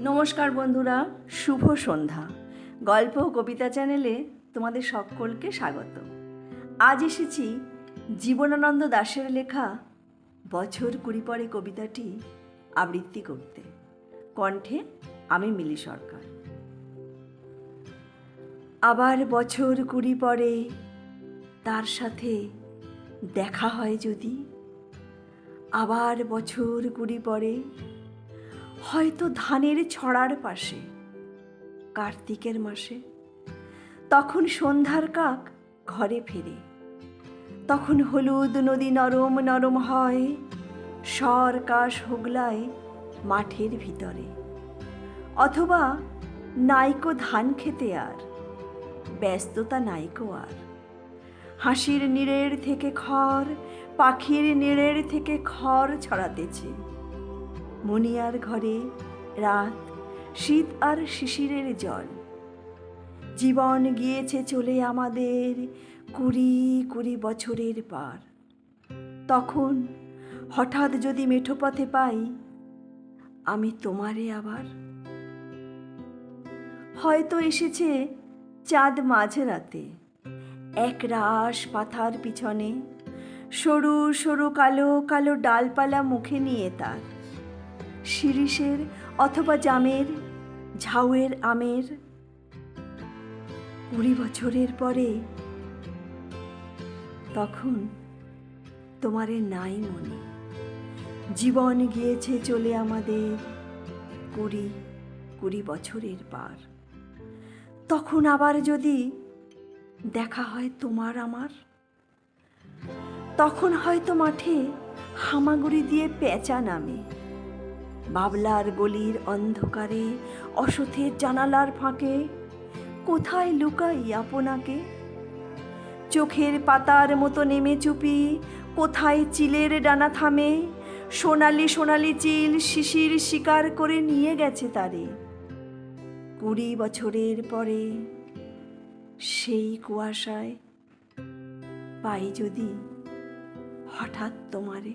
নমস্কার বন্ধুরা, শুভ সন্ধ্যা। গল্প ও কবিতা চ্যানেলে তোমাদের সকলকে স্বাগত। আজ এসেছি জীবনানন্দ দাশের লেখা বছর কুড়ি পরে কবিতাটি আবৃত্তি করতে। কণ্ঠে আমি মিলি সরকার। আবার বছর কুড়ি পরে তার সাথে দেখা হয় যদি, আবার বছর কুড়ি পরে হয়তো ধানের ছড়ার পাশে কার্তিকের মাসে, তখন সন্ধ্যার কাক ঘরে ফেরে, তখন হলুদ নদী নরম নরম হয়, স্বর কাশ হুগলায় মাঠের ভিতরে। অথবা নাইকো ধান খেতে আর ব্যস্ততা নাইকো আর, হাসির নীড়ের থেকে খড়, পাখির নীড়ের থেকে খড় ছড়াতেছে। মুনিয়ার ঘরে রাত, শীত আর শিশিরের জল। জীবন গিয়েছে চলে আমাদের কুড়ি কুড়ি বছরের পার। তখন হঠাৎ যদি মেঠো পথে পাই আমি তোমারে আবার, হয়তো এসেছে চাঁদ মাঝরাতে এক রাশ পাথার পিছনে, সরু সরু কালো কালো ডালপালা মুখে নিয়ে তার, শিরিষের অথবা জামের, ঝাউয়ের আমের। কুড়ি বছরের পরে তখন তোমারে নাই মনে, জীবন গিয়েছে চলে আমাদের কুড়ি কুড়ি বছরের পার। তখন আবার যদি দেখা হয় তোমার আমার, তখন হয়তো মাঠে হামাগুড়ি দিয়ে পেঁচা নামে, বাবলার গলির অন্ধকারে অসথের জানালার ফাঁকে কোথায় লুকাই আপনাকে। চোখের পাতার মতো নেমে চুপি কোথায় চিলের ডানা থামে, সোনালি সোনালি চিল শিশির শিকার করে নিয়ে গেছে তারে। কুড়ি বছরের পরে সেই কুয়াশায় পাই যদি হঠাৎ তোমারে।